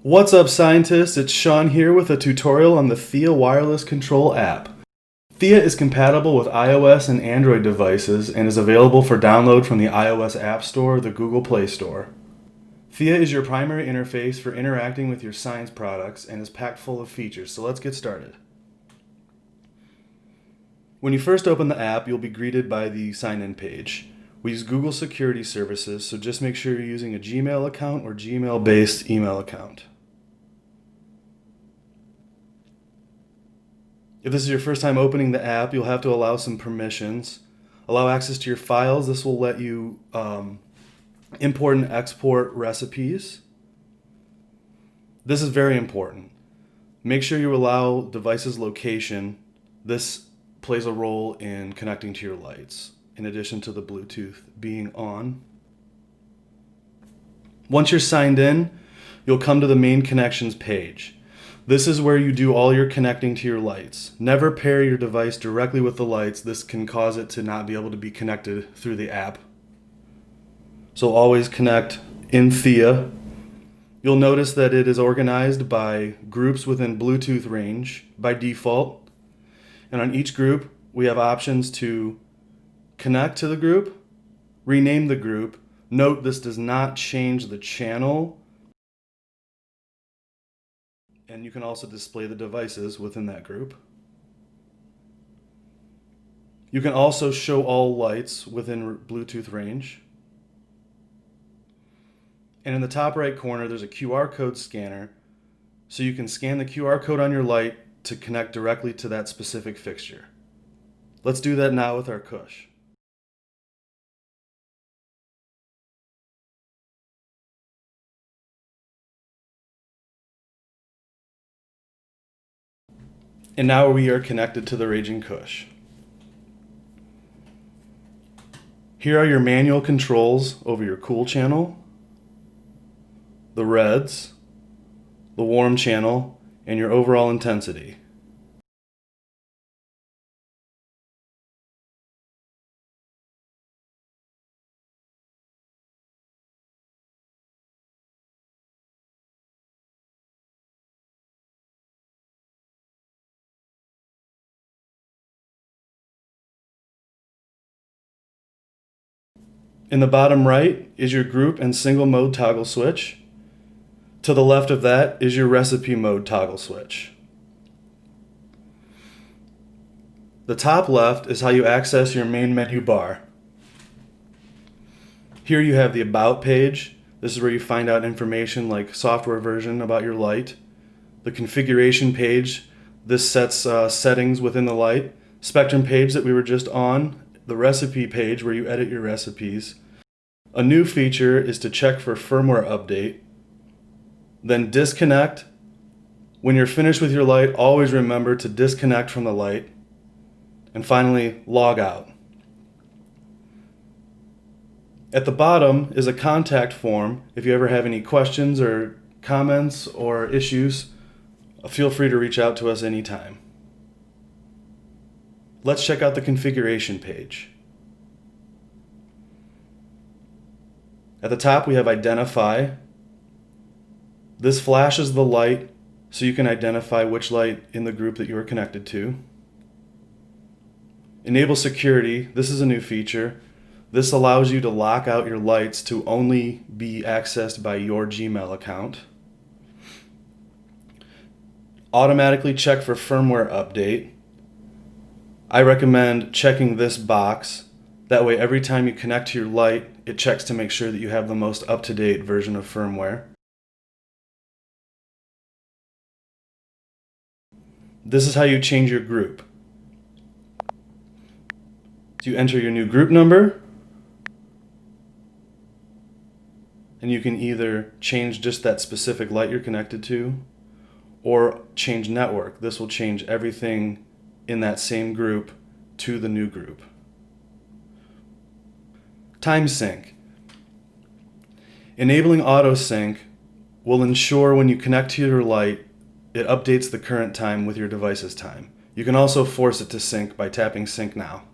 What's up, scientists? It's Sean here with a tutorial on the THEIA Wireless Control App. THEIA is compatible with iOS and Android devices and is available for download from the iOS App Store or the Google Play Store. THEIA is your primary interface for interacting with your science products and is packed full of features, so let's get started. When you first open the app, you'll be greeted by the sign-in page. We use Google security services, so just make sure you're using a Gmail account or Gmail-based email account. If this is your first time opening the app, you'll have to allow some permissions. Allow access to your files. This will let you import and export recipes. This is very important. Make sure you allow device's location. This plays a role in connecting to your lights, in addition to the Bluetooth being on. Once you're signed in, you'll come to the main connections page. This is where you do all your connecting to your lights. Never pair your device directly with the lights. This can cause it to not be able to be connected through the app. So always connect in THEIA. You'll notice that it is organized by groups within Bluetooth range by default. And on each group, we have options to connect to the group, rename the group. Note this does not change the channel. And you can also display the devices within that group. You can also show all lights within Bluetooth range. And in the top right corner, there's a QR code scanner. So you can scan the QR code on your light to connect directly to that specific fixture. Let's do that now with our Cush. And now we are connected to the Raging Cush. Here are your manual controls over your cool channel, the reds, the warm channel, and your overall intensity. In the bottom right is your group and single mode toggle switch. To the left of that is your recipe mode toggle switch. The top left is how you access your main menu bar. Here you have the About page. This is where you find out information like software version about your light. The configuration page, this sets settings within the light. Spectrum page that we were just on. The recipe page where you edit your recipes. A new feature is to check for firmware update. Then disconnect. When you're finished with your light, always remember to disconnect from the light. And finally, log out. At the bottom is a contact form. If you ever have any questions or comments or issues, feel free to reach out to us anytime. Let's check out the configuration page. At the top we have Identify. This flashes the light so you can identify which light in the group that you are connected to. Enable Security. This is a new feature. This allows you to lock out your lights to only be accessed by your Gmail account. Automatically check for firmware update. I recommend checking this box. That way every time you connect to your light, it checks to make sure that you have the most up-to-date version of firmware. This is how you change your group. So you enter your new group number, and you can either change just that specific light you're connected to, or change network. This will change everything in that same group to the new group. Time sync. Enabling auto sync will ensure when you connect to your light, it updates the current time with your device's time. You can also force it to sync by tapping Sync Now.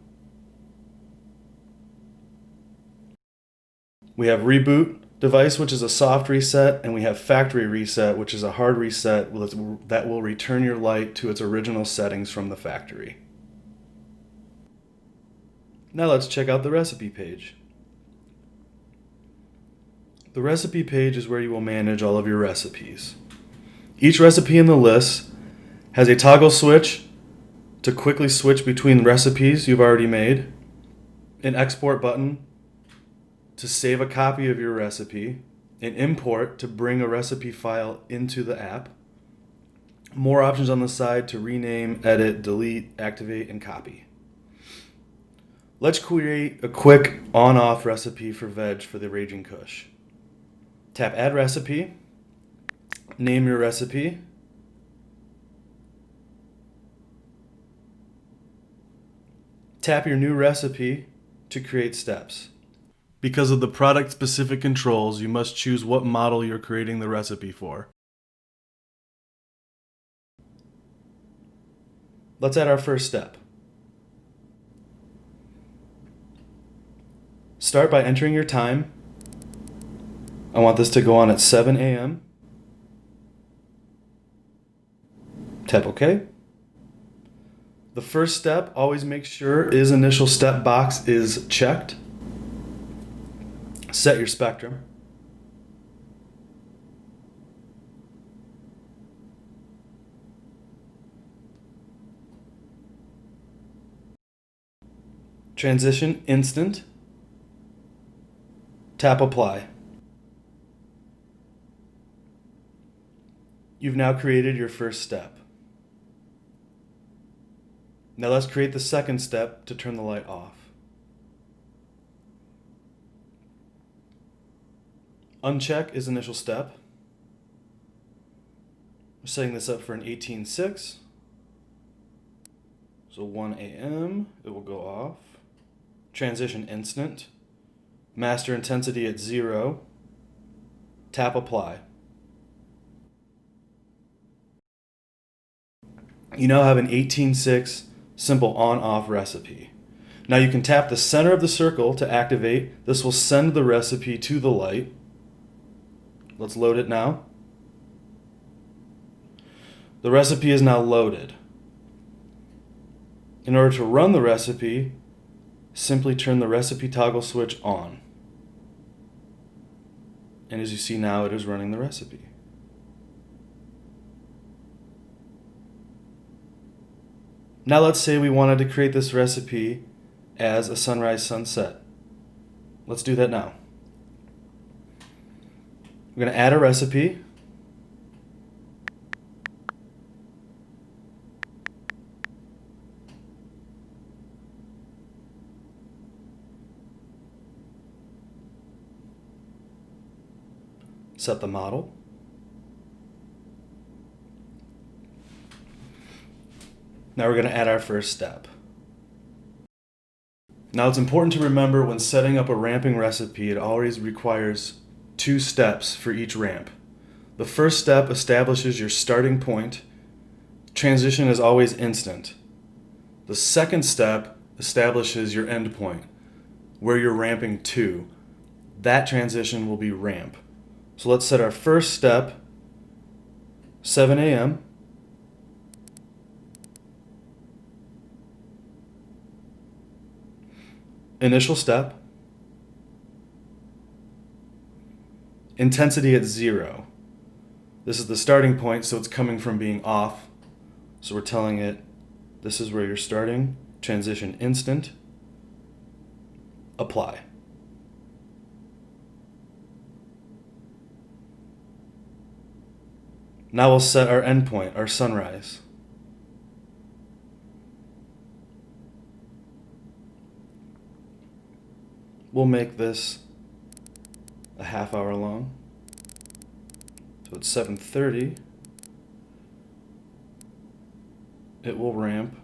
We have Reboot. device, which is a soft reset, and we have factory reset, which is a hard reset that will return your light to its original settings from the factory. Now let's check out the recipe page. The recipe page is where you will manage all of your recipes. Each recipe in the list has a toggle switch to quickly switch between recipes you've already made, an export button to save a copy of your recipe, an import to bring a recipe file into the app, more options on the side to rename, edit, delete, activate, and copy. Let's create a quick on-off recipe for veg for the Raging Kush. Tap Add Recipe, name your recipe, tap your new recipe to create steps. Because of the product-specific controls, you must choose what model you're creating the recipe for. Let's add our first step. Start by entering your time. I want this to go on at 7 a.m. Tap OK. The first step, always make sure is initial step box is checked. Set your spectrum. Transition instant. Tap apply. You've now created your first step. Now let's create the second step to turn the light off. Uncheck is initial step. We're setting this up for an 18.6. So 1 a.m. it will go off. Transition instant. Master intensity at 0. Tap apply. You now have an 18.6 simple on-off recipe. Now you can tap the center of the circle to activate. This will send the recipe to the light. Let's load it now. The recipe is now loaded. In order to run the recipe, simply turn the recipe toggle switch on. And as you see now, it is running the recipe. Now let's say we wanted to create this recipe as a sunrise sunset. Let's do that now. We're going to add a recipe. Set the model. Now we're going to add our first step. Now it's important to remember when setting up a ramping recipe, it always requires 2 steps for each ramp. The first step establishes your starting point. Transition is always instant. The second step establishes your end point, where you're ramping to. That transition will be ramp. So let's set our first step, 7 a.m. Initial step. Intensity at 0. This is the starting point, so it's coming from being off. So we're telling it, this is where you're starting. Transition instant. Apply. Now we'll set our endpoint, our sunrise. We'll make this a half hour long. So it's 7:30. It will ramp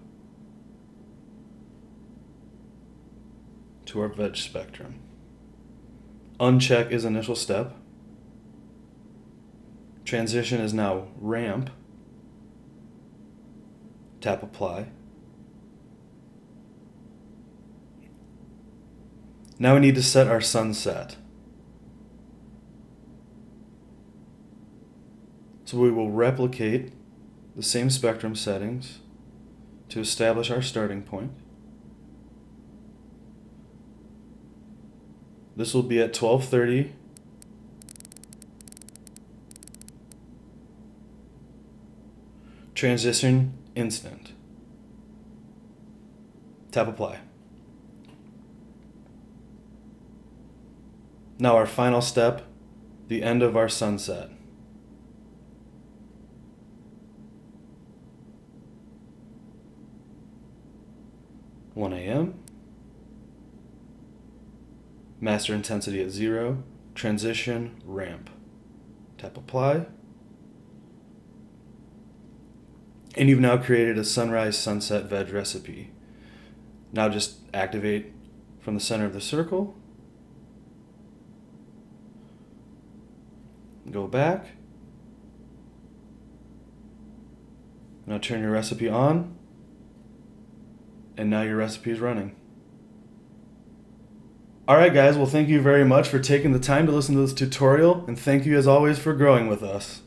to our veg spectrum. Uncheck is initial step. Transition is now ramp. Tap apply. Now we need to set our sunset. So we will replicate the same spectrum settings to establish our starting point. This will be at 1230. Transition instant. Tap apply. Now our final step, the end of our sunset. (1 a.m.) Master intensity at 0. Transition ramp. Tap apply. And you've now created a sunrise sunset veg recipe. Now just activate from the center of the circle. Go back. Now turn your recipe on. And now your recipe is running. Alright guys, well thank you very much for taking the time to listen to this tutorial, and thank you as always for growing with us.